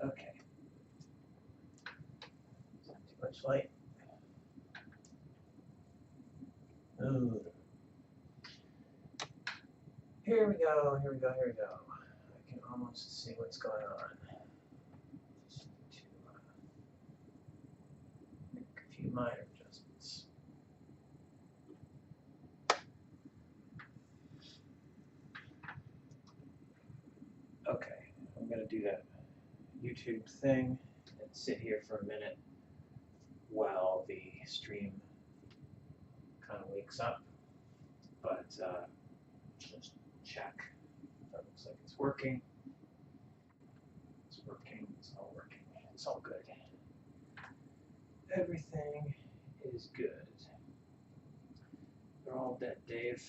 Okay. Not too much light. Ooh. Here we go, here we go, here we go. I can almost see what's going on. Just need to make a few minor adjustments. Okay, I'm going to do that YouTube thing and sit here for a minute while the stream kind of wakes up, but just check. That looks like it's working. It's working. It's all working. It's all good. Everything is good. They're all dead, Dave.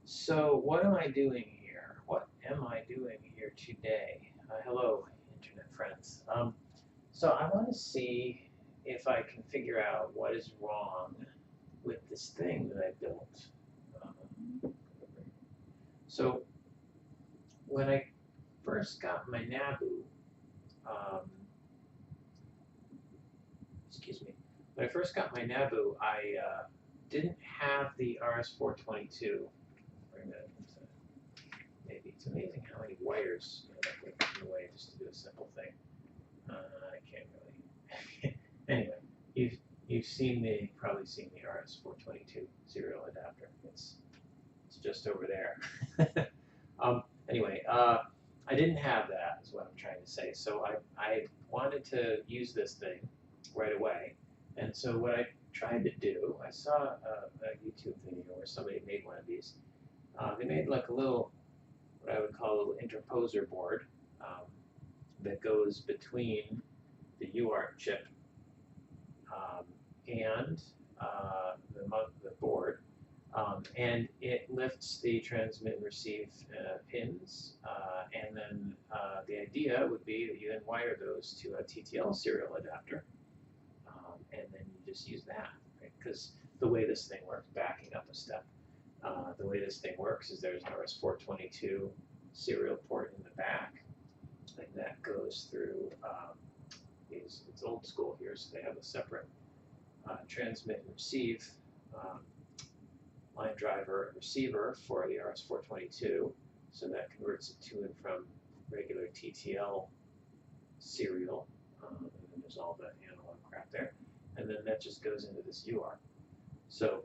So what am I doing here? What am I doing here today? Hello, internet friends. So I want to see if I can figure out what is wrong with this thing that I built. So when I first got my NABU, when I first got my NABU, I didn't have the RS-422. Maybe it's amazing how many wires get in the way just to do a simple thing. I can't really. Anyway, you've probably seen the RS-422 serial adapter. It's just over there. Anyway, I didn't have that, is what I'm trying to say. So I wanted to use this thing right away. And so what I tried to do, I saw a YouTube video where somebody made one of these. They made like a little, what I would call a little interposer board that goes between the UART chip and the board. And it lifts the transmit and receive pins, and then the idea would be that you then wire those to a TTL serial adapter, and then you just use that, right? Because the way this thing works, backing up a step, the way this thing works is there's an RS-422 serial port in the back, and that goes through it's old school here, so they have a separate transmit and receive line driver and receiver for the RS-422, so that converts it to and from regular TTL serial, and then there's all the analog crap there, and then that just goes into this UART. So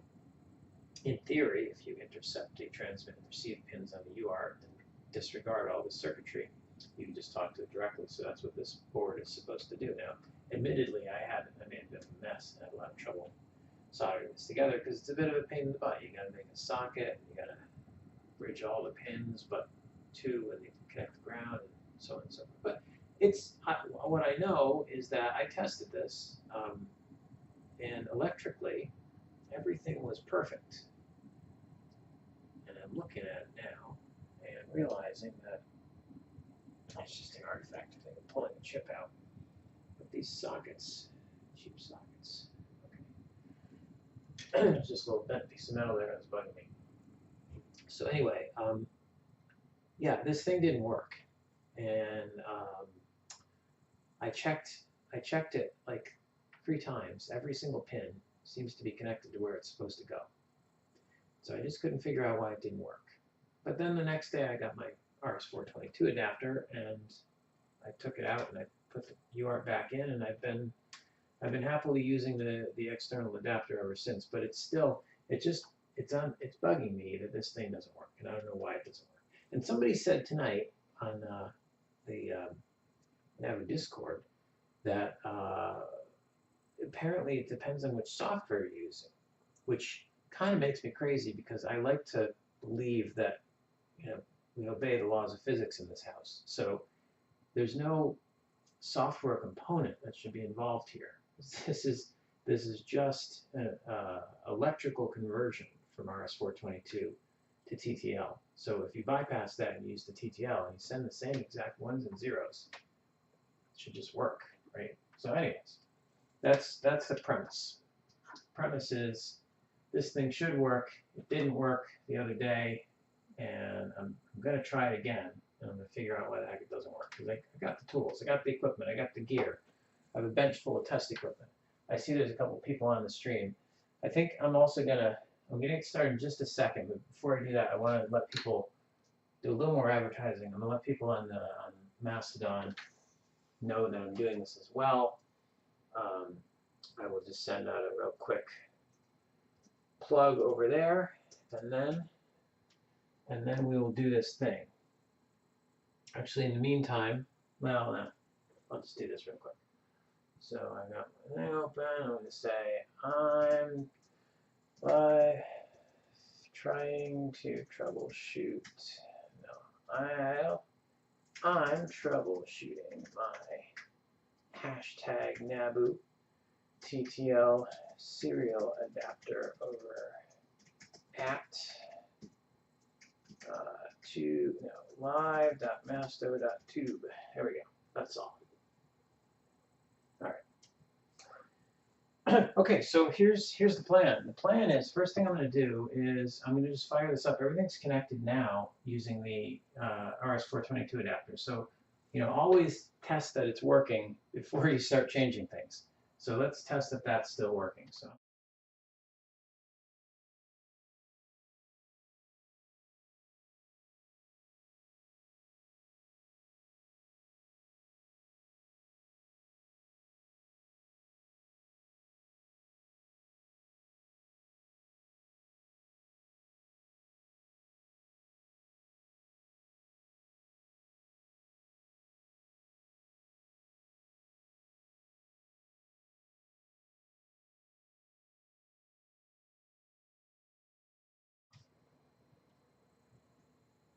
in theory, if you intercept the transmit and receive pins on the UART and disregard all the circuitry, you can just talk to it directly. So that's what this board is supposed to do. Now, admittedly, I made a bit of a mess and had a lot of trouble soldering this together because it's a bit of a pain in the butt. You got to make a socket, and you got to bridge all the pins, but two, and you can connect the ground, and so on and so forth. But what I know is that I tested this, and electrically, everything was perfect. And I'm looking at it now and realizing that it's just an artifact thing of pulling the chip out. But these sockets, cheap sockets, okay. There's just a little bent piece of metal there that's bugging me. So anyway, yeah, this thing didn't work, and I checked it like 3 times. Every single pin seems to be connected to where it's supposed to go. So I just couldn't figure out why it didn't work. But then the next day I got my RS-422 adapter, and I took it out and I put the UART back in, and I've been happily using the external adapter ever since. But it's still, it's bugging me that this thing doesn't work, and I don't know why it doesn't work. And somebody said tonight on the NABU Discord that apparently it depends on which software you're using, which kind of makes me crazy because I like to believe that we obey the laws of physics in this house. So there's no software component that should be involved here. This is just an electrical conversion from RS-422 to TTL. So if you bypass that and use the TTL and you send the same exact ones and zeros, it should just work, right? So anyways, that's the premise. Premise is this thing should work. It didn't work the other day, and I'm going to try it again. and I'm going to figure out why the heck it doesn't work. Because I got the tools, I got the equipment, I got the gear. I have a bench full of test equipment. I see there's a couple people on the stream. I think I'm also going to, I'm going to get started in just a second, but before I do that, I want to let people do a little more advertising. I'm going to let people on Mastodon know that I'm doing this as well. I will just send out a real quick plug over there, and then we will do this thing. Actually, in the meantime, well, no, I'll just do this real quick. So I got my thing open. I'm going to say I'm trying to troubleshoot. No, I'm troubleshooting my hashtag NABU TTL serial adapter over at live.masto.tube. There we go. That's all. All right. Okay, so here's the plan. The plan is, first thing I'm going to do is I'm going to just fire this up. Everything's connected now using the RS422 adapter. So, always test that it's working before you start changing things. So let's test that that's still working. So.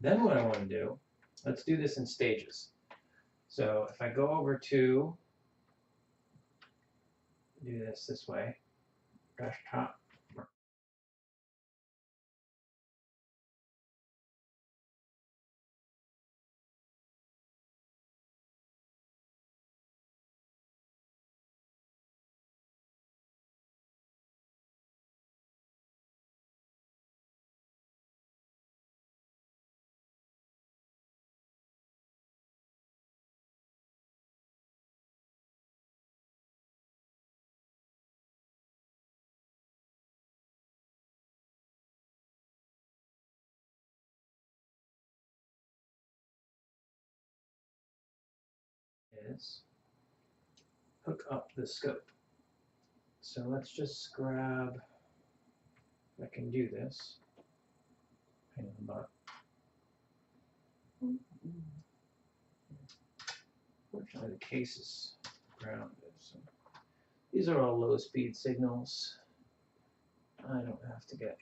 Then what I want to do, let's do this in stages. So if I go over to, do this way, desktop. Is hook up the scope. So let's just grab, if I can do this. Hang on, but fortunately the case is grounded. So these are all low speed signals. I don't have to get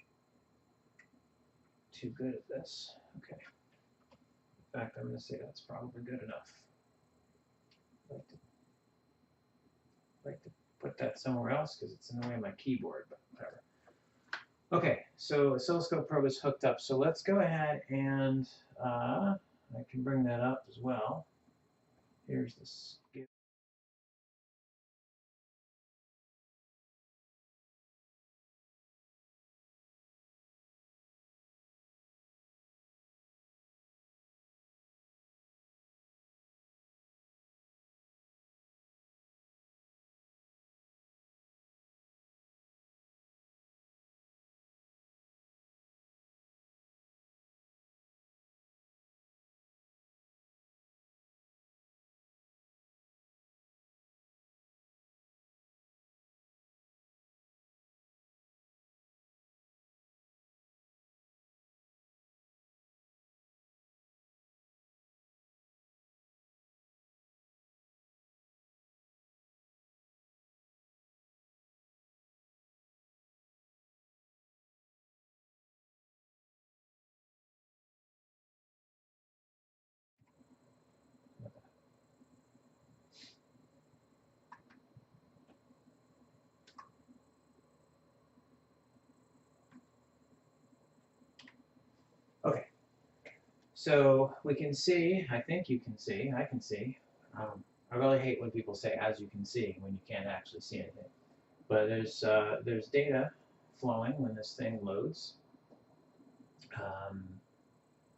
too good at this. Okay. In fact, I'm going to say that's probably good enough. I'd like to put that somewhere else because it's in the way of my keyboard, but whatever. Okay, so oscilloscope probe is hooked up. So let's go ahead and I can bring that up as well. Here's the skip. Okay, so we can see, I think you can see, I can see. I really hate when people say "as you can see" when you can't actually see anything. But there's data flowing when this thing loads.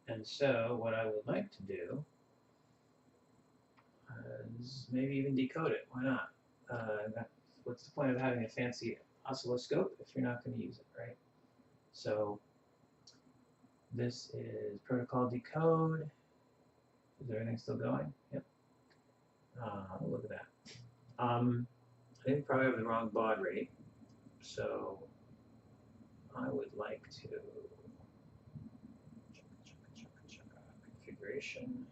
And so what I would like to do is maybe even decode it. Why not? What's the point of having a fancy oscilloscope if you're not going to use it, right? So this is protocol decode. Is everything still going? Yep. Look at that. I think we probably have the wrong baud rate. So I would like to configuration.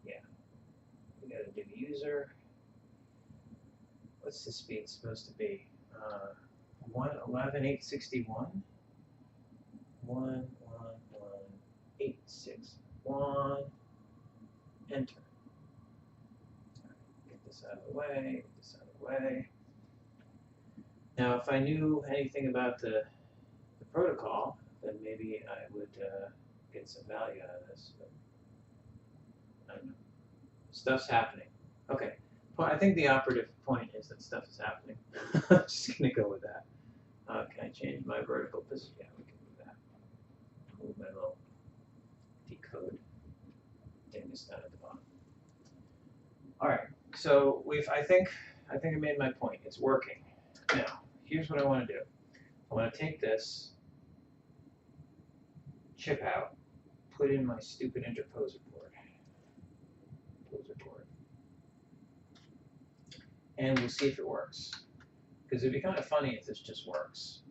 Yeah. We got to do user. What's the speed supposed to be? 111,861. 111,861. Enter. Get this out of the way. Get this out of the way. Now, if I knew anything about the protocol, then maybe I would get some value out of this. But I don't know. Stuff's happening. Okay. Well, I think the operative point is that stuff is happening. I'm just going to go with that. Can I change my vertical position? Yeah, we can do that. Move my little decode dingus down at the bottom. All right. So I think I made my point. It's working. Now, here's what I want to do. I want to take this chip out, put in my stupid interposer board. And we'll see if it works. Because it'd be kind of funny if this just works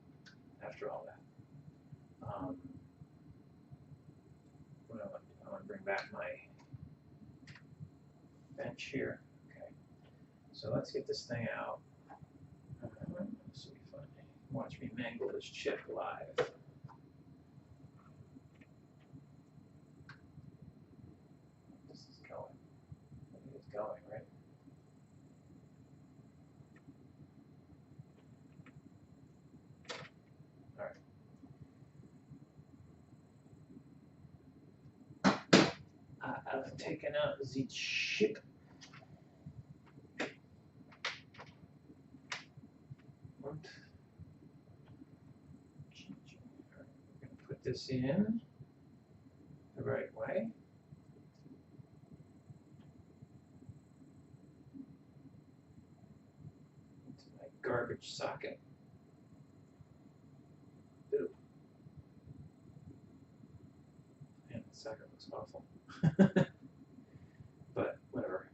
after all that. What do I want to do? I want to bring back my bench here. Okay. So let's get this thing out. This will be fun. Watch me mangle this chip live. This is going. It's going, right? I've taken out the chip. We're going to put this in the right way. Into my garbage socket. Ooh. Man, the socket looks awful. But whatever.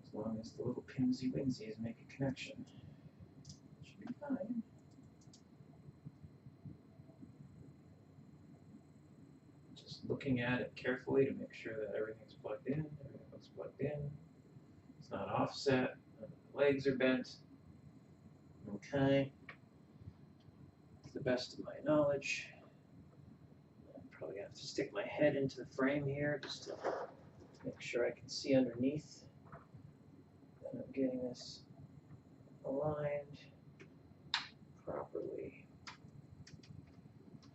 As long as the little pinsy-winsies make a connection, it should be fine. Just looking at it carefully to make sure that everything's plugged in. Everything looks plugged in. It's not offset. None of the legs are bent. Okay. To the best of my knowledge. I'm probably going to have to stick my head into the frame here just to make sure I can see underneath. And I'm getting this aligned properly.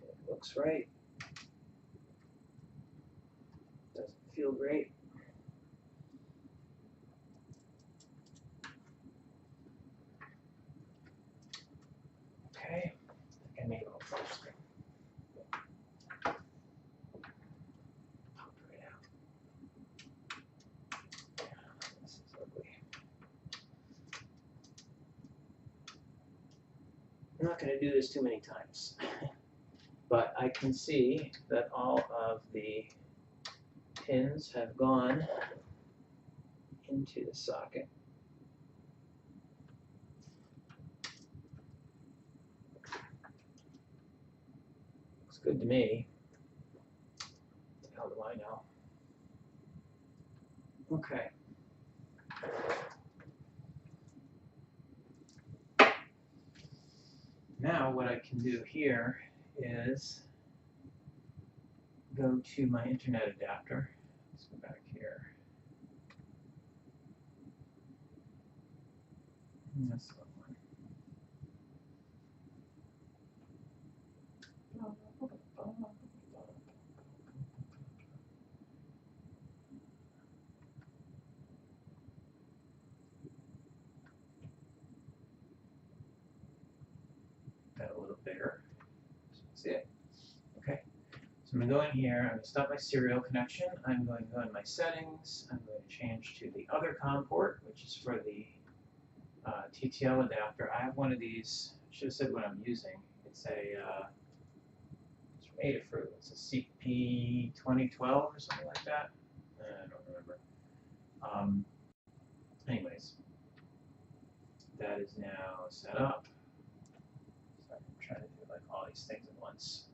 It looks right. Doesn't feel great. Okay. I may go first. Pop right out. This is ugly. I'm not going to do this too many times, but I can see that all of the pins have gone into the socket. Looks good to me. How do I know? Okay. Now what I can do here is go to my internet adapter. Let's go back here. That's the one. I'm going to go in here, I'm going to stop my serial connection, I'm going to go in my settings, I'm going to change to the other COM port, which is for the TTL adapter. I have one of these, I should have said what I'm using. It's it's from Adafruit. It's a CP2012 or something like that. I don't remember. Anyways, that is now set up. So I'm trying to do like all these things at once.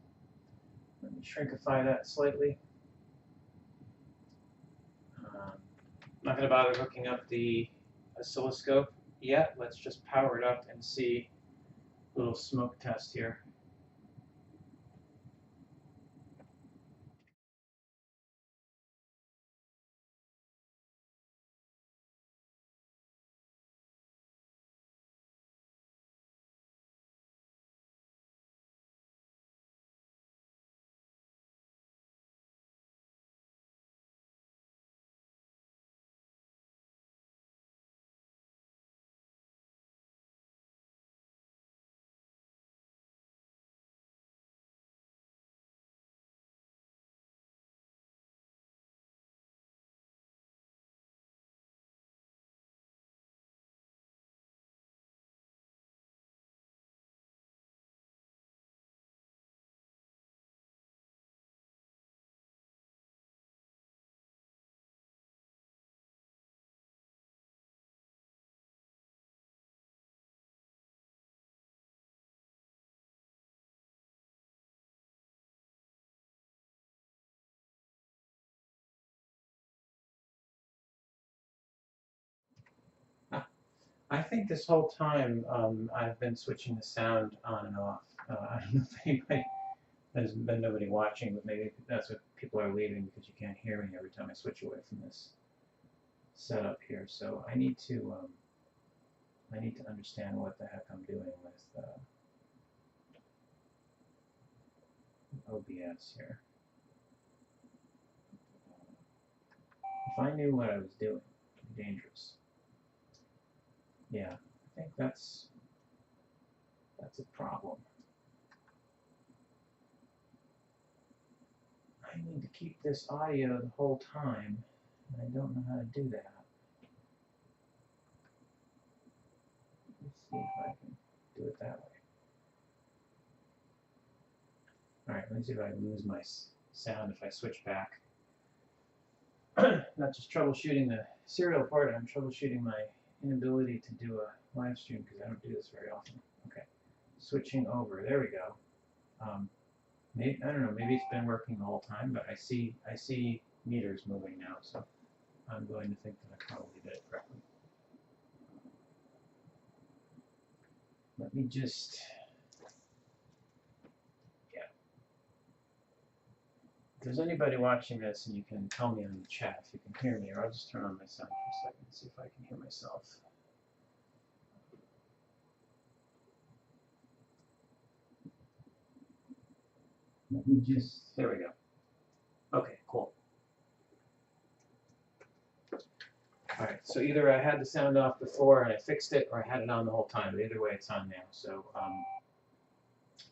Let me shrinkify that slightly. I'm not going to bother hooking up the oscilloscope yet. Let's just power it up and see a little smoke test here. I think this whole time I've been switching the sound on and off. I don't know if anybody, there's been nobody watching, but maybe that's what people are leaving because you can't hear me every time I switch away from this setup here. So I need to understand what the heck I'm doing with OBS here. If I knew what I was doing, it'd be dangerous. Yeah, I think that's a problem. I need to keep this audio the whole time, and I don't know how to do that. Let's see if I can do it that way. All right, let me see if I lose my sound if I switch back. Not just troubleshooting the serial part, I'm troubleshooting my inability to do a live stream because I don't do this very often. Okay, switching over. There we go. Maybe, I don't know. Maybe it's been working the whole time, but I see meters moving now, so I'm going to think that I probably did it correctly. Let me just. If there's anybody watching this and you can tell me in the chat if you can hear me, or I'll just turn on my sound for a second and see if I can hear myself. Let me just, there we go. Okay, cool. All right, so either I had the sound off before and I fixed it, or I had it on the whole time. But either way, it's on now.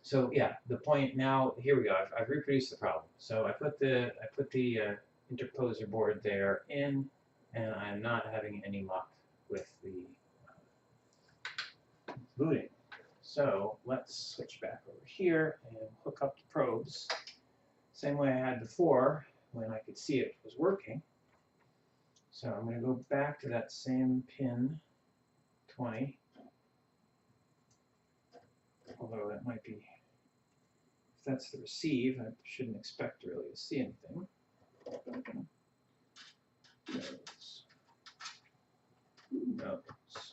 So yeah, the point now. Here we go. I've reproduced the problem. So I put the interposer board there in, and I'm not having any luck with the booting. So let's switch back over here and hook up the probes. Same way I had before when I could see it was working. So I'm going to go back to that same pin 20. Although that might be, if that's the receive, I shouldn't expect really to see anything. Notes.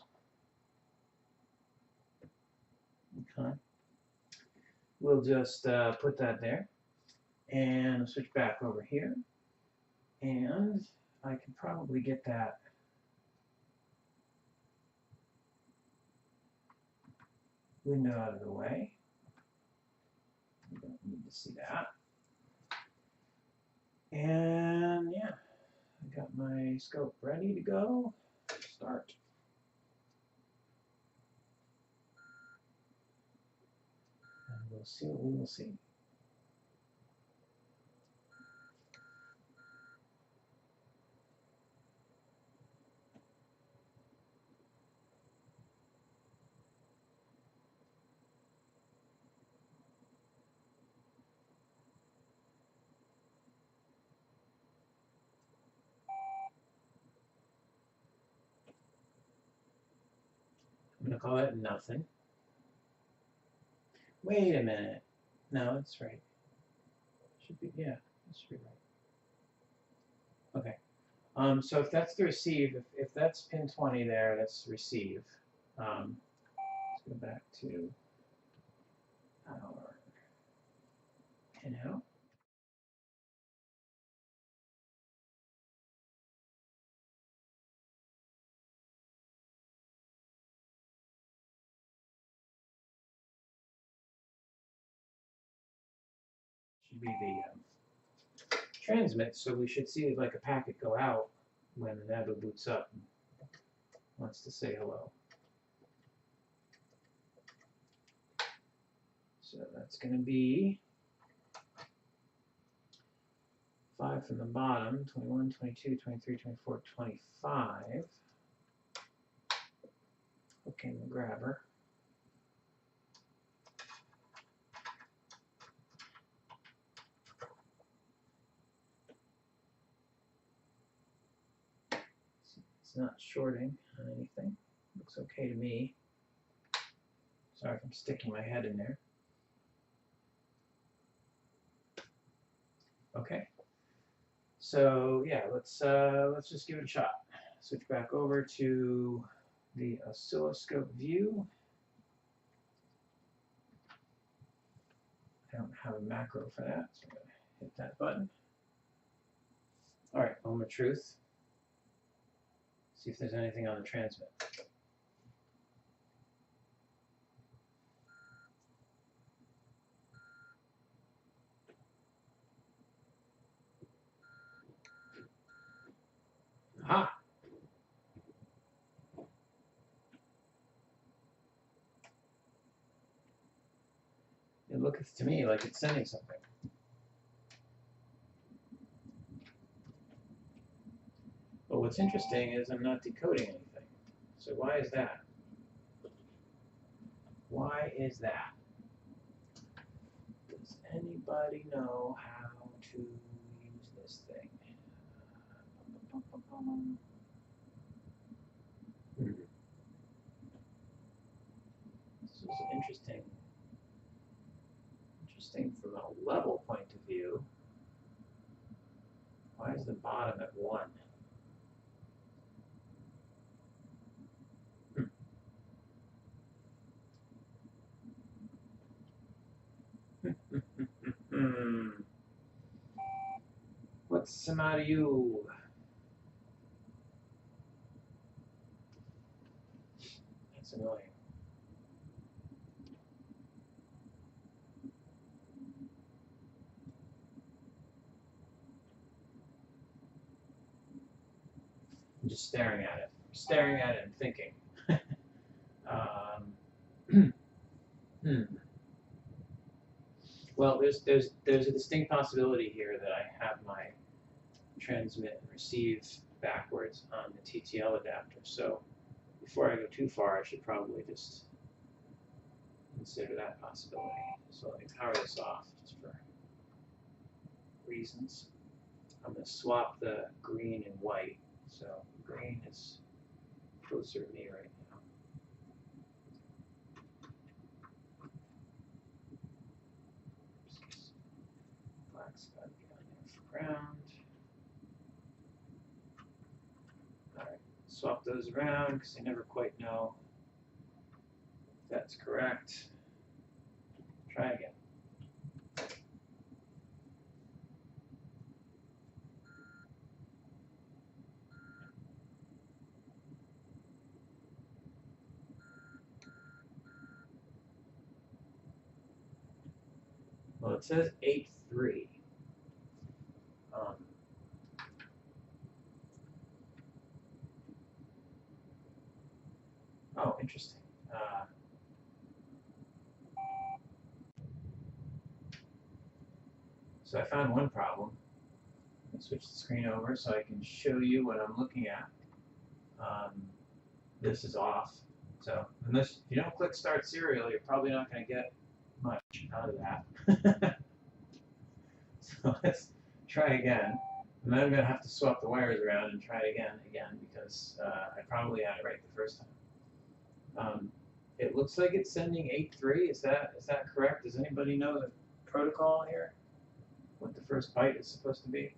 Okay. We'll just put that there and switch back over here. And I can probably get that window out of the way. You don't need to see that. And yeah, I got my scope ready to go. Start. And we'll see what we will see. going to call that nothing. Wait a minute. No, that's right. Should be, yeah, that should be right. Okay. So if that's the receive, if that's pin 20 there, that's receive. Let's go back to our pin out. Should be the transmit, so we should see like a packet go out when the NABU boots up and wants to say hello. So that's going to be 5 from the bottom, 21, 22, 23, 24, 25. Okay, the grabber. It's not shorting on anything. Looks okay to me. Sorry if I'm sticking my head in there. Okay. So yeah, let's just give it a shot. Switch back over to the oscilloscope view. I don't have a macro for that, so I'm going to hit that button. All right, moment of truth. See if there's anything on the transmit. Aha! It looketh to me like it's sending something. But what's interesting is I'm not decoding anything. So why is that? Why is that? Does anybody know how to use this thing? This is interesting. Interesting from a level point of view. Why is the bottom at 1? What's the matter, you? That's annoying. I'm just staring at it. Staring at it and thinking. Well, there's a distinct possibility here that I have my transmit and receive backwards on the TTL adapter. So before I go too far, I should probably just consider that possibility. So let me power this off just for reasons. I'm going to swap the green and white. So green is closer to me right now. Black's got to be on there for ground. Alright, swap those around because I never quite know if that's correct. Try again. Well, it says 8.3. Oh, interesting. So I found one problem. Let me switch the screen over so I can show you what I'm looking at. This is off. So if you don't click Start Serial, you're probably not going to get much out of that. So let's try again. And then I'm going to have to swap the wires around and try it again because I probably had it right the first time. It looks like it's sending 8.3. Is that correct? Does anybody know the protocol here? What the first byte is supposed to be?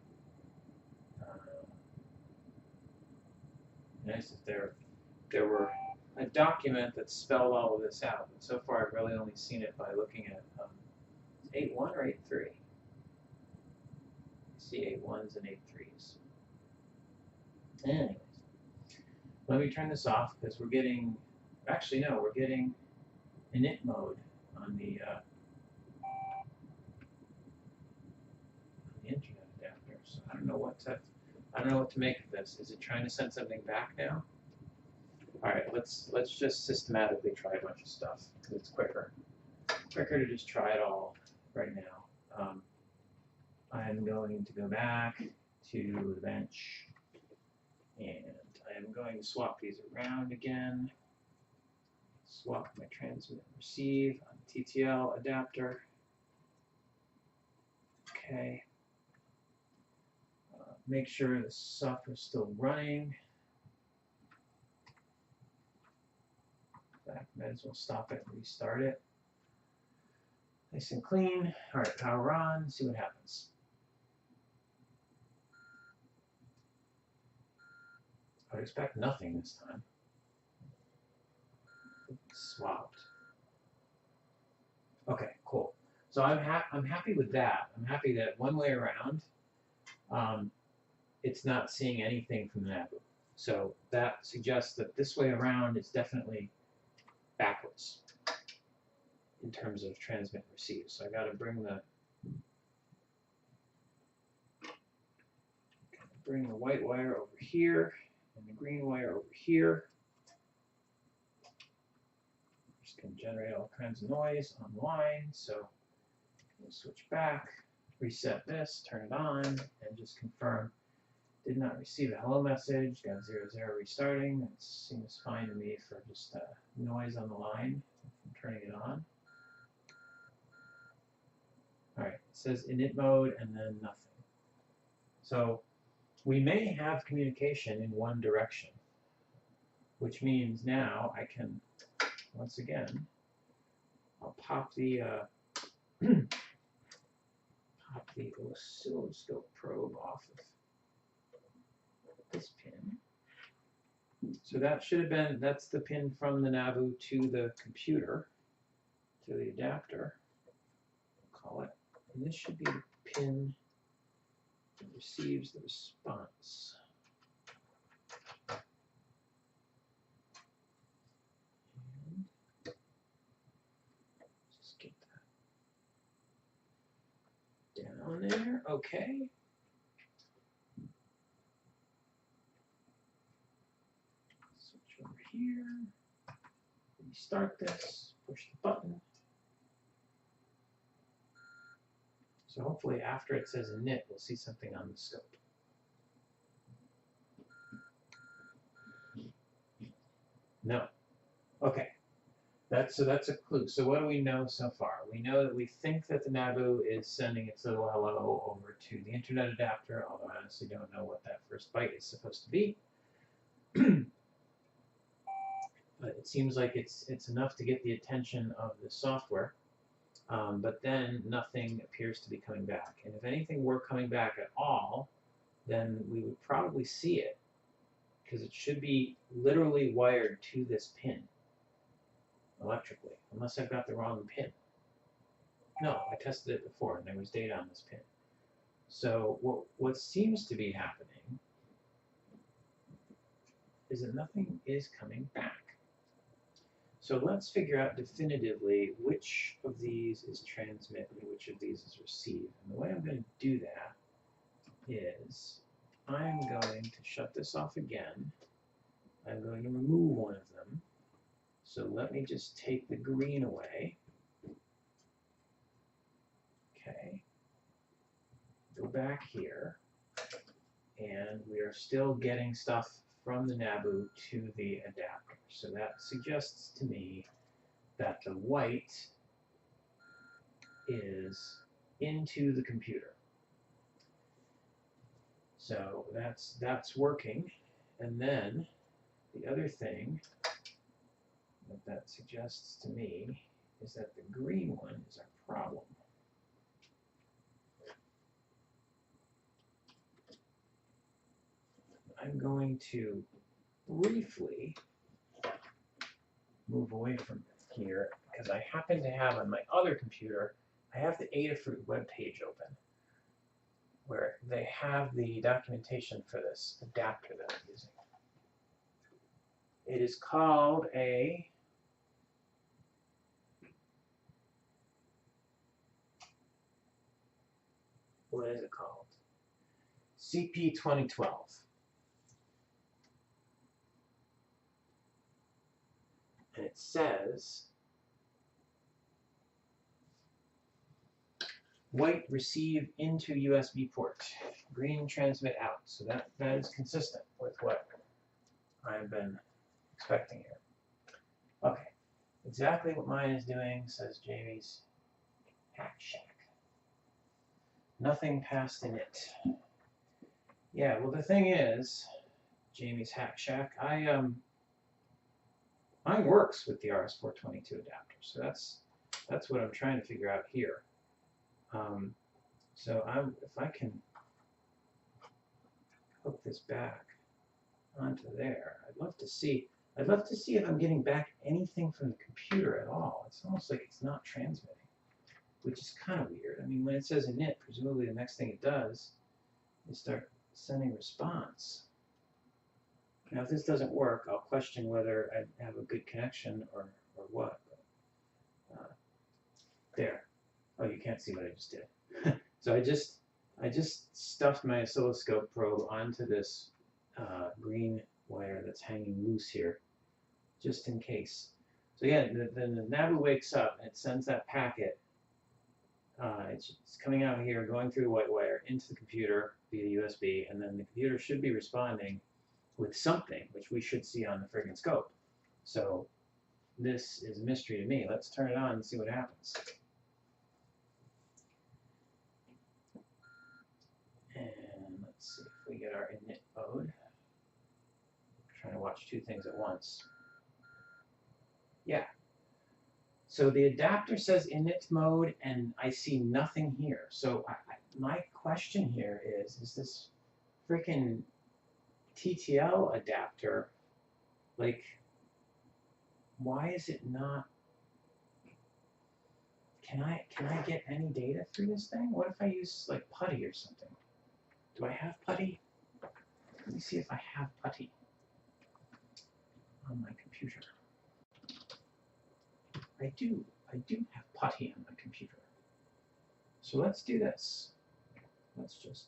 Nice if there were a document that spelled all of this out, but so far I've really only seen it by looking at 8.1 or 8.3. I see 8.1s and 8.3s. Anyways, let me turn this off because we're getting, actually no, we're getting init mode on the internet adapter. So I don't know what to make of this. Is it trying to send something back now? All right, let's just systematically try a bunch of stuff because it's quicker to just try it all right now. I'm going to go back to the bench, and I am going to swap these around again. Swap my transmit and receive on TTL adapter. Okay. Make sure the software is still running. In fact, might as well stop it and restart it. Nice and clean. All right, power on, see what happens. I would expect nothing this time. Swapped. Okay, cool. So I'm happy with that. I'm happy that one way around, it's not seeing anything from the NABU. So that suggests that this way around is definitely backwards in terms of transmit and receive. So I got to bring the white wire over here and the green wire over here. Just going to generate all kinds of noise on the line. So we'll switch back, reset this, turn it on, and just confirm. Did not receive a hello message. Got 0, 0 restarting. It seems fine to me for just noise on the line. I'm turning it on. All right, it says init mode and then nothing. So we may have communication in one direction, which means now I can, once again, I'll pop the oscilloscope probe off of this pin. So that should have been, that's the pin from the NABU to the computer, to the adapter, call it. And this should be the pin that receives the response. And just get that down there, okay. Switch over here, restart this, push the button. So hopefully after it says init, we'll see something on the scope. No. Okay. That's a clue. So what do we know so far? We know that we think that the NABU is sending its little hello over to the internet adapter, although I honestly don't know what that first byte is supposed to be. But it seems like it's enough to get the attention of the software. But then nothing appears to be coming back. And if anything were coming back at all, then we would probably see it, because it should be literally wired to this pin electrically, unless I've got the wrong pin. No, I tested it before and there was data on this pin. So what seems to be happening is that nothing is coming back. So let's figure out definitively which of these is transmit and which of these is receive. And the way I'm going to do that is I'm going to shut this off again. I'm going to remove one of them. So let me just take the green away. Okay. Go back here. And we are still getting stuff from the NABU to the adapter. So that suggests to me that the white is into the computer. So that's working. And then the other thing what that suggests to me is that the green one is our problem. I'm going to briefly move away from here because I happen to have on my other computer, I have the Adafruit web page open where they have the documentation for this adapter that I'm using. It is called a what is it called? CP 2012. And it says white receive into USB port, green transmit out. So that is consistent with what I've been expecting here. Okay, exactly what mine is doing, says Jamie's Hack Shack. Nothing past init. Yeah, well the thing is, Jamie's Hack Shack, mine works with the RS422 adapter, so that's what I'm trying to figure out here. So if I can hook this back onto there, I'd love to see if I'm getting back anything from the computer at all. It's almost like it's not transmitting, which is kind of weird. I mean, when it says init, presumably the next thing it does is start sending response. Now, if this doesn't work, I'll question whether I have a good connection or what. But, there. Oh, you can't see what I just did. So I just stuffed my oscilloscope probe onto this green wire that's hanging loose here, just in case. So yeah, then the NABU wakes up and it sends that packet. It's coming out here, going through the white wire into the computer via USB, and then the computer should be responding with something, which we should see on the friggin' scope. So this is a mystery to me. Let's turn it on and see what happens. And let's see if we get our init mode. I'm trying to watch two things at once. Yeah. So the adapter says init mode, and I see nothing here. So my question here is this freaking TTL adapter, like, why is it not? Can I get any data through this thing? What if I use like putty or something? Do I have putty? Let me see if I have putty on my computer. I do have putty on my computer. So let's do this. Let's just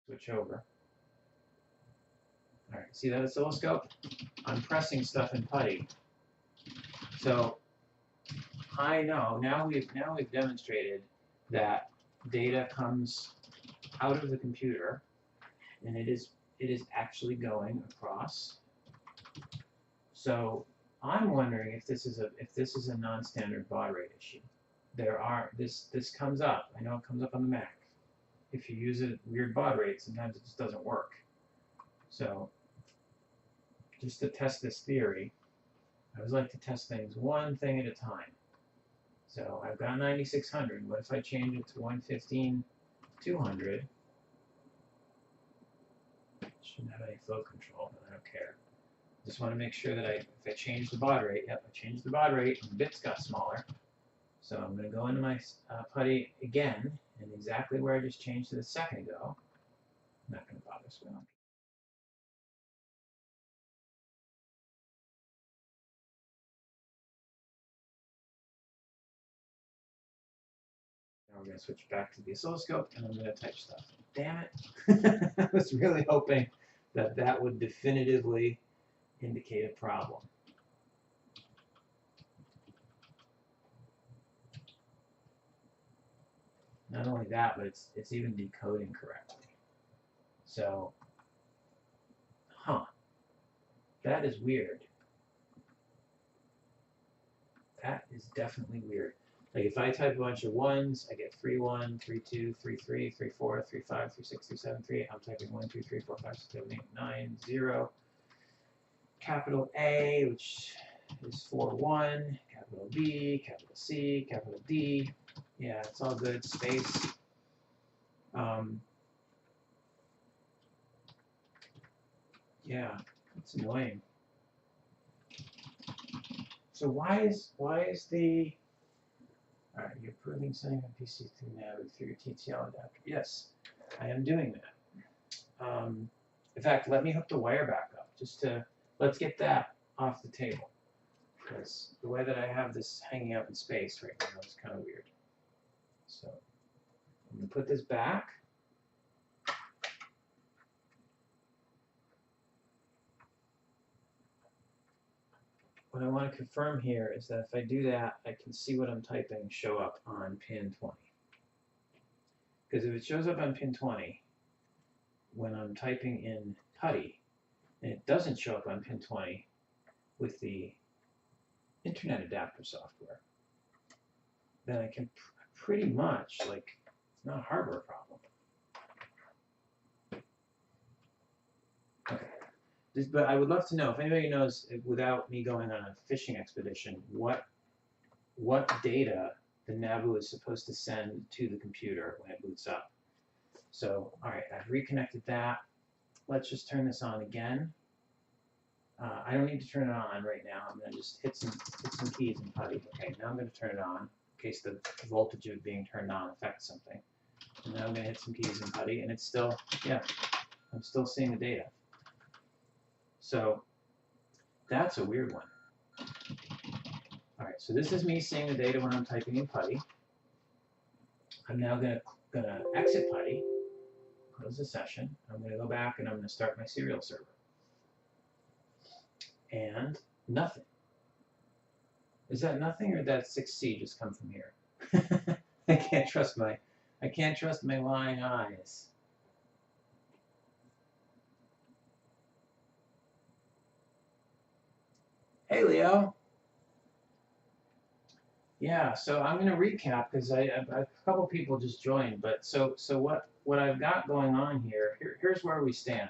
switch over. All right, see that oscilloscope? I'm pressing stuff in putty. So I know now we've demonstrated that data comes out of the computer, and it is actually going across. So I'm wondering if this is a non-standard baud rate issue. This comes up. I know it comes up on the Mac. If you use a weird baud rate, sometimes it just doesn't work. So just to test this theory, I always like to test things one thing at a time. So I've got 9600. What if I change it to 115/200? Shouldn't have any flow control, but I don't care. Just want to make sure that if I change the baud rate, yep, I changed the baud rate, and the bits got smaller. So I'm going to go into my putty again, and exactly where I just changed it a second ago. I'm not going to bother spelling. Now we're going to switch back to the oscilloscope, and I'm going to type stuff. Damn it. I was really hoping that would definitively indicate a problem. Not only that, but it's even decoding correctly. So, that is weird. That is definitely weird. Like if I type a bunch of ones, I get 3-1, 3-2, 3-3, 3-4, 3-5, 3-6, 3-7, 3-8. I'm typing 1, 2, 3, 4, 5, 6, 7, 8, 9, 0. Capital A, which is 4-1. Capital B, capital C, capital D. Yeah, it's all good. Space. Yeah, it's annoying. So why is the all right? You're proving setting up PC through NABU through your TTL adapter. Yes, I am doing that. In fact, let me hook the wire back up just to let's get that off the table because the way that I have this hanging out in space right now is kind of weird. So I'm gonna put this back. What I want to confirm here is that if I do that, I can see what I'm typing show up on pin 20. Because if it shows up on pin 20 when I'm typing in PuTTY, and it doesn't show up on pin 20 with the Internet adapter software, then I can pretty much, like, it's not a hardware problem. Okay. But I would love to know, if anybody knows, without me going on a fishing expedition, what data the NABU is supposed to send to the computer when it boots up. So, all right, I've reconnected that. Let's just turn this on again. I don't need to turn it on right now. I'm going to just hit some keys in PuTTY. Okay, now I'm going to turn it on in case the voltage of it being turned on affects something. And now I'm going to hit some keys in PuTTY, and it's still, yeah, I'm still seeing the data. So that's a weird one. All right, so this is me seeing the data when I'm typing in PuTTY. I'm now going to exit PuTTY, close the session. I'm going to go back and I'm going to start my serial server. And nothing. Is that nothing, or did that 6C just come from here? I can't trust my lying eyes. Hey, Leo. Yeah, so I'm going to recap because a couple people just joined. But so what I've got going on here, here's where we stand.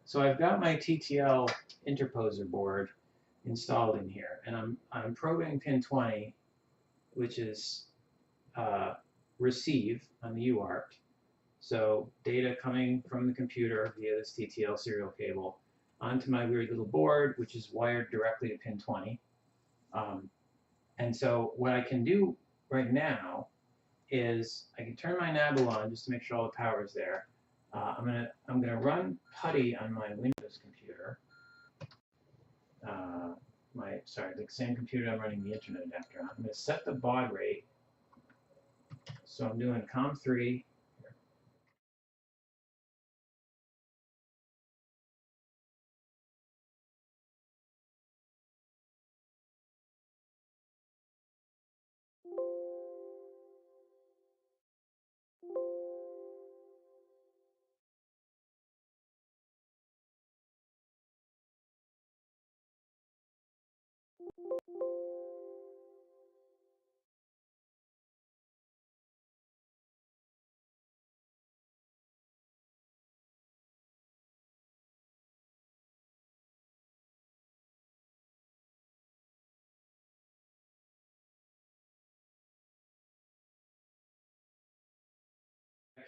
So I've got my TTL interposer board installed in here, and I'm probing pin 20, which is receive on the UART. So data coming from the computer via this TTL serial cable onto my weird little board, which is wired directly to pin 20. And so what I can do right now is I can turn my NABU on just to make sure all the power is there. I'm gonna run PuTTY on my Windows computer. The same computer I'm running the Internet adapter on. I'm gonna set the baud rate. So I'm doing COM3.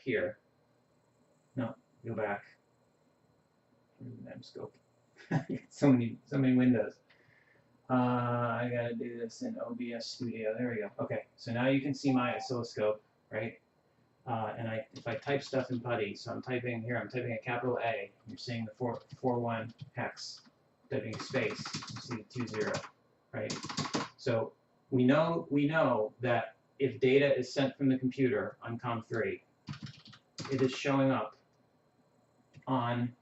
Here. No, go back. Scope. so many windows. I gotta do this in OBS Studio. There we go. Okay, so now you can see my oscilloscope, right? And if I type stuff in PuTTY, so I'm typing a capital A. You're seeing the 441 hex. Typing space, you see the 20, right? So we know that if data is sent from the computer on COM3, it is showing up on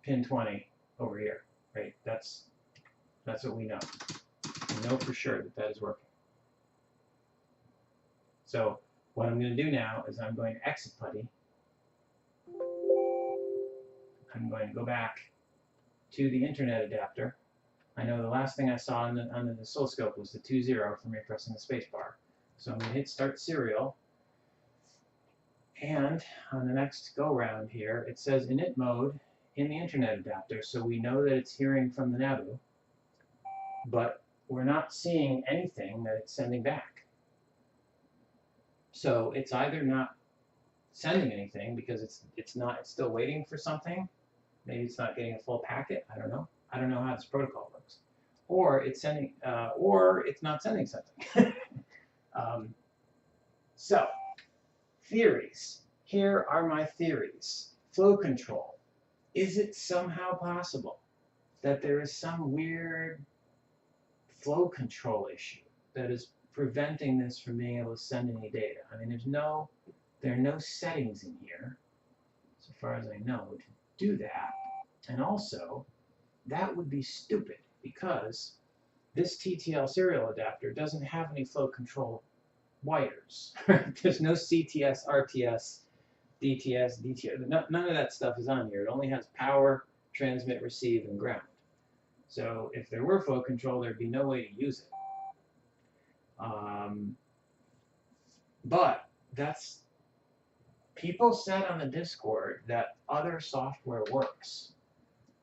pin 20 over here, right? That's what we know. We know for sure that is working. So what I'm going to do now is I'm going to exit PuTTY. I'm going to go back to the internet adapter. I know the last thing I saw on the oscilloscope was the 2-0 from me pressing the space bar. So I'm going to hit start serial. And on the next go round here, it says init mode in the internet adapter, so we know that it's hearing from the NABU, but we're not seeing anything that it's sending back. So it's either not sending anything because it's still waiting for something. Maybe it's not getting a full packet. I don't know. I don't know how this protocol works. Or it's sending, or it's not sending something. So, theories. Here are my theories. Flow control. Is it somehow possible that there is some weird flow control issue that is preventing this from being able to send any data? I mean, there are no settings in here, so far as I know, to do that. And also, that would be stupid because this TTL serial adapter doesn't have any flow control wires. There's no CTS, RTS, DTS, DTS. None of that stuff is on here. It only has power, transmit, receive, and ground. So if there were flow control, there'd be no way to use it. But that's... People said on the Discord that other software works.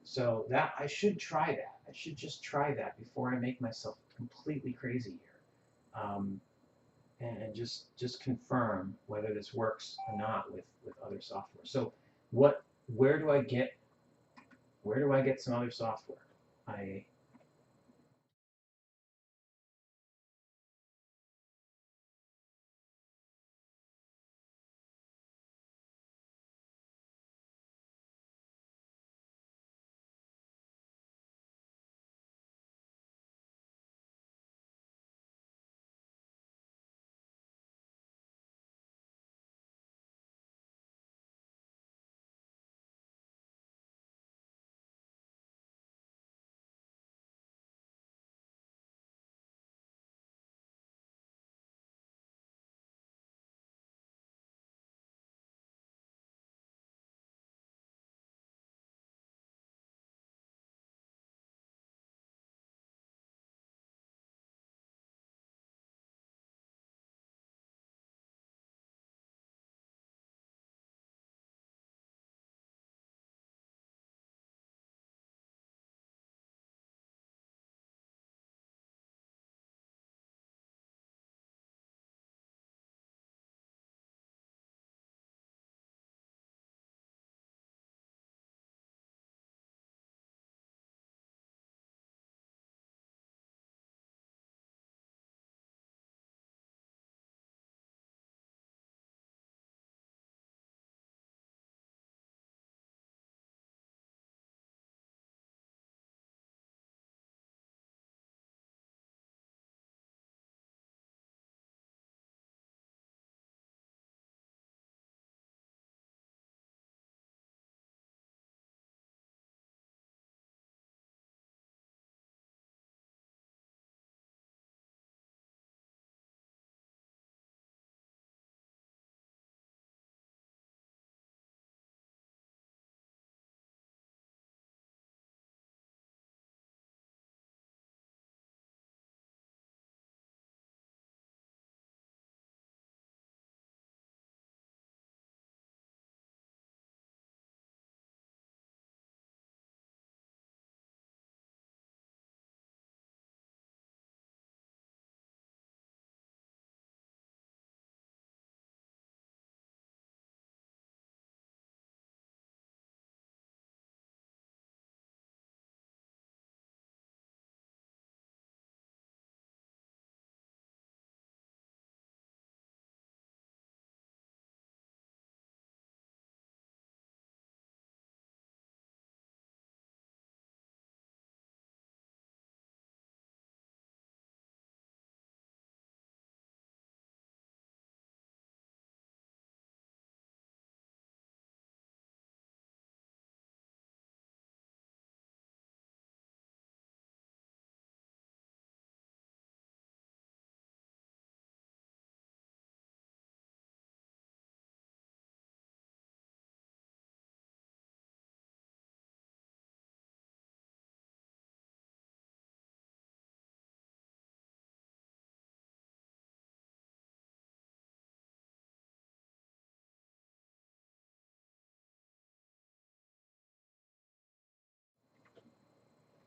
So that I should try that. I should just try that before I make myself completely crazy here. And just confirm whether this works or not with other software. So where do I get some other software?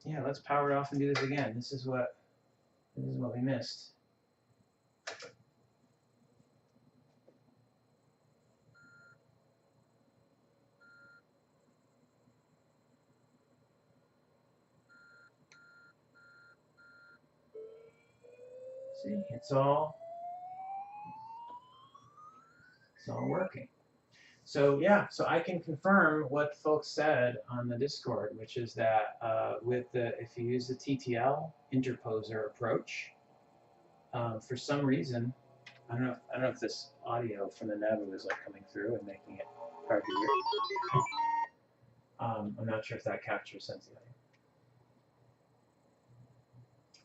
Yeah, let's power it off and do this again. This is what we missed. See, it's all working. So yeah, so I can confirm what folks said on the Discord, which is that if you use the TTL interposer approach, for some reason, I don't know if this audio from the NABU is like coming through and making it hard to hear. I'm not sure if that captures sensitivity.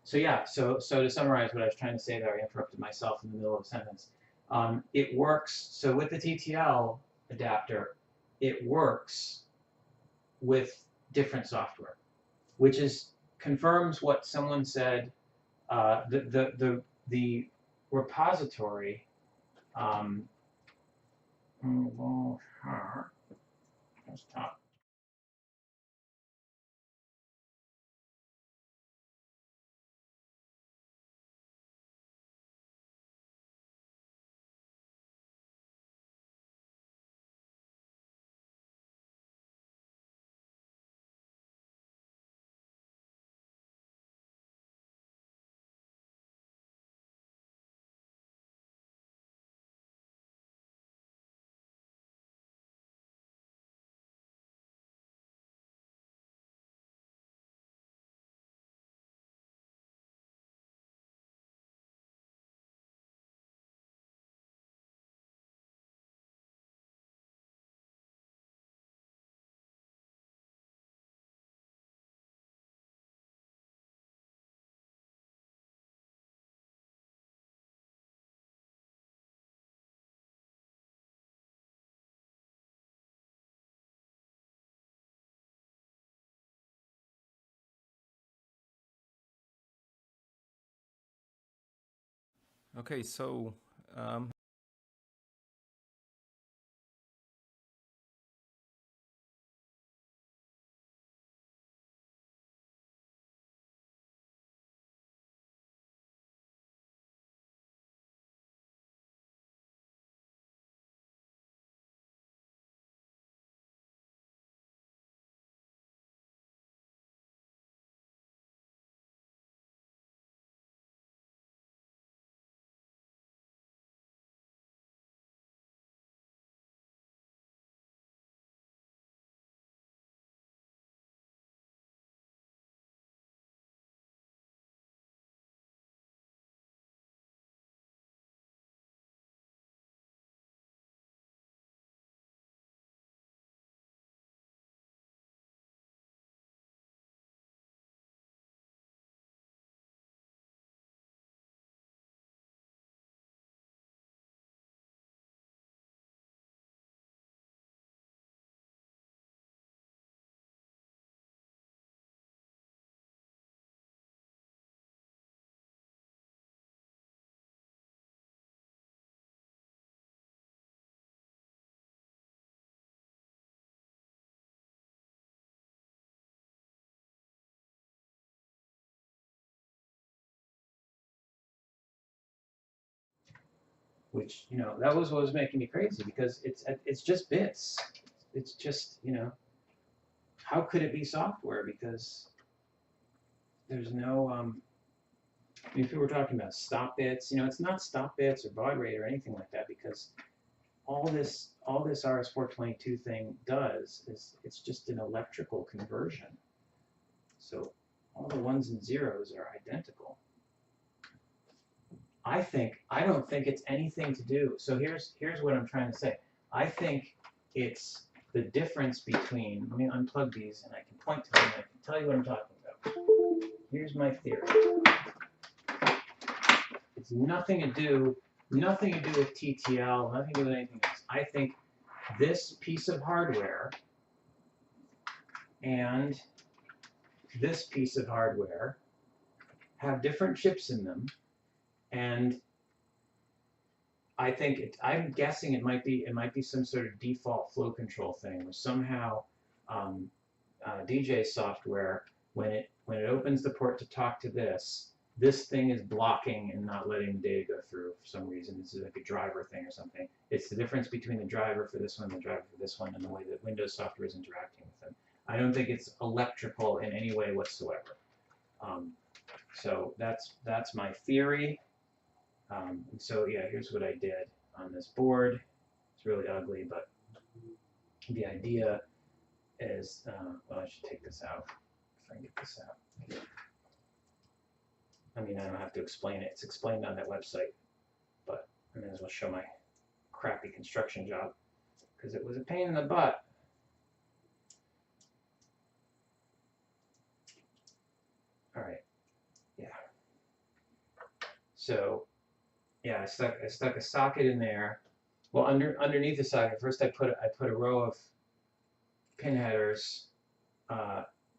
So yeah, so to summarize what I was trying to say there, I interrupted myself in the middle of a sentence. It works, so with the TTL adapter, it works with different software, which confirms what someone said. The repository. Let's talk. Okay, so Which that was what was making me crazy, because it's just bits. It's just how could it be software? Because there's no I mean, if we were talking about stop bits, it's not stop bits or baud rate or anything like that, because all this RS-422 thing does is it's just an electrical conversion. So all the ones and zeros are identical. I don't think it's anything to do. So here's what I'm trying to say. I think it's the difference between, let me unplug these and I can point to them and I can tell you what I'm talking about. Here's my theory. It's nothing to do with TTL, nothing to do with anything else. I think this piece of hardware and this piece of hardware have different chips in them, and I think I'm guessing it might be some sort of default flow control thing, where somehow DJ software when it opens the port to talk to this thing is blocking and not letting the data go through for some reason. This is like a driver thing or something. It's the difference between the driver for this one and the driver for this one and the way that Windows software is interacting with them. I don't think it's electrical in any way whatsoever. So that's my theory. And so yeah, here's what I did on this board. It's really ugly, but the idea is, well, I should take this out if I can get this out. I mean, I don't have to explain it. It's explained on that website, but I may as well show my crappy construction job because it was a pain in the butt. All right, yeah. So, yeah, I stuck a socket in there. Well, underneath the socket, first I put a row of pin headers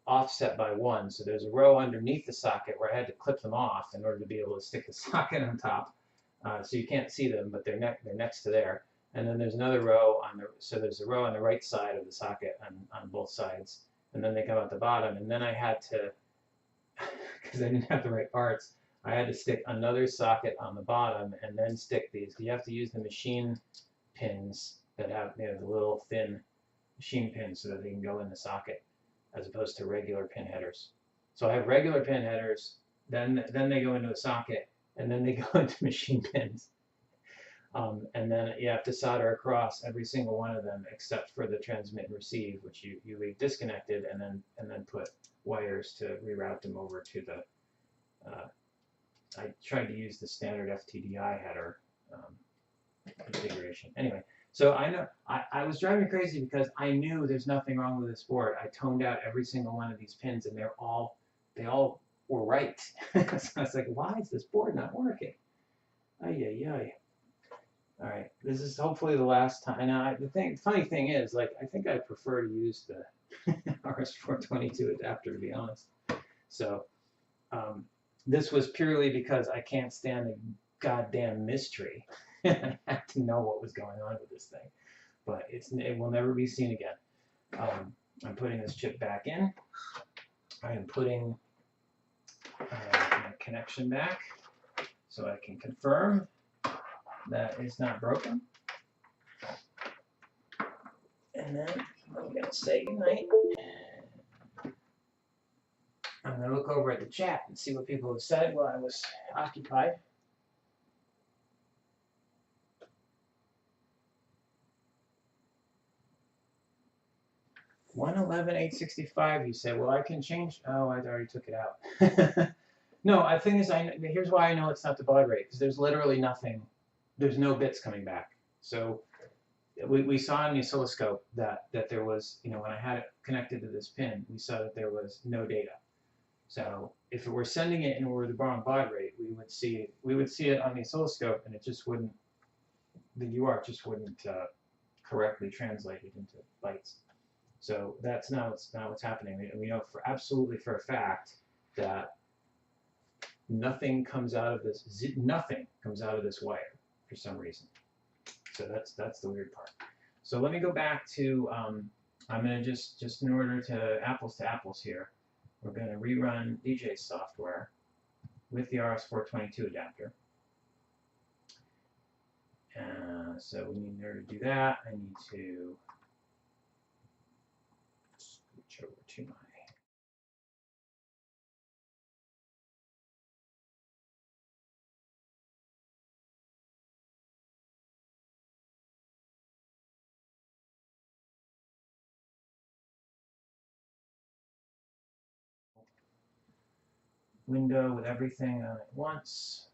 offset by 1. So there's a row underneath the socket where I had to clip them off in order to be able to stick the socket on top. So you can't see them, but they're next to there. And then there's another row so there's a row on the right side of the socket on both sides. And then they come out the bottom. And then I had to, because I didn't have the right parts, I had to stick another socket on the bottom and then stick these. You have to use the machine pins that have the little thin machine pins so that they can go in the socket, as opposed to regular pin headers. So I have regular pin headers, then they go into a socket, and then they go into machine pins. And then you have to solder across every single one of them except for the transmit and receive, which you leave disconnected, and then put wires to reroute them over to the. I tried to use the standard FTDI header configuration. Anyway. So I know I was driving crazy because I knew there's nothing wrong with this board. I toned out every single one of these pins, and they all were right. So I was like, why is this board not working? Ay, ay, ay. All right, this is hopefully the last time. Now, funny thing is, like, I think I prefer to use the RS422 adapter, to be honest. So this was purely because I can't stand the goddamn mystery. I had to know what was going on with this thing, but it will never be seen again. I'm putting this chip back in. I am putting my connection back so I can confirm that it's not broken. And then I'm going to say goodnight. I'm going to look over at the chat and see what people have said while I was occupied. 111,865, you said. Well, I can change. Oh, I already took it out. No, the thing is, here's why I know it's not the baud rate, because there's literally nothing. There's no bits coming back. So we saw in the oscilloscope that there was, when I had it connected to this pin, we saw that there was no data. So if it were sending it and it were the wrong baud rate, we would see it on the oscilloscope, and it just wouldn't. The UART just wouldn't correctly translate it into bytes. So that's not what's happening. We know absolutely for a fact that nothing comes out of this. Nothing comes out of this wire for some reason. So that's the weird part. So let me go back to. I'm going to just in order to apples here, we're going to rerun DJ software with the RS422 adapter. So we need in order to do that, I need to switch over to my window with everything on at once.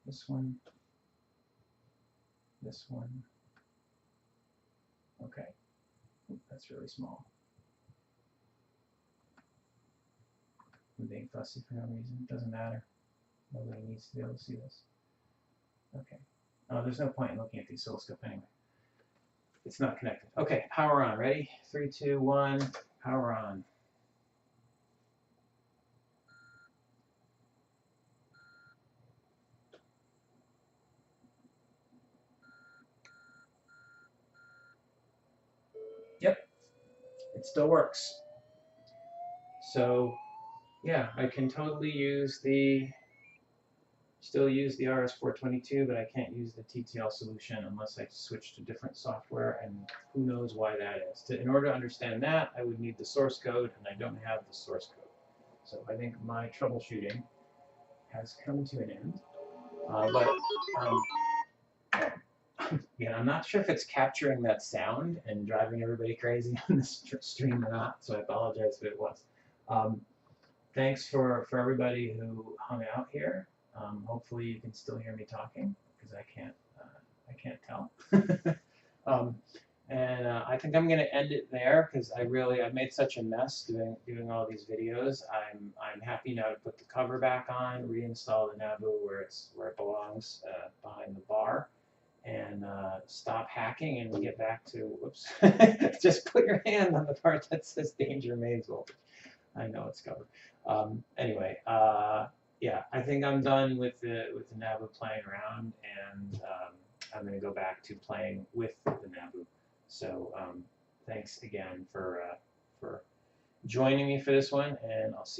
This one. This one. Okay. That's really small. I'm being fussy for no reason. It doesn't matter. Nobody needs to be able to see this. Okay. Oh, there's no point in looking at the oscilloscope anyway. It's not connected. Okay, power on. Ready? 3, 2, 1. Power on. it still works. So yeah, I can totally still use the RS422, but I can't use the TTL solution unless I switch to different software, and who knows why that is. In order to understand that, I would need the source code, and I don't have the source code. So I think my troubleshooting has come to an end. Yeah, I'm not sure if it's capturing that sound and driving everybody crazy on this stream or not, so I apologize if it was. Thanks for everybody who hung out here. Hopefully you can still hear me talking, because I can't tell. I think I'm going to end it there, because I've made such a mess doing all these videos. I'm happy now to put the cover back on, reinstall the NABU where it belongs, behind the bar, and stop hacking and get back to, whoops, just put your hand on the part that says danger mains voltage. I know it's covered. Anyway, yeah, I think I'm done with the NABU playing around, and I'm going to go back to playing with the NABU. So thanks again for joining me for this one, and I'll see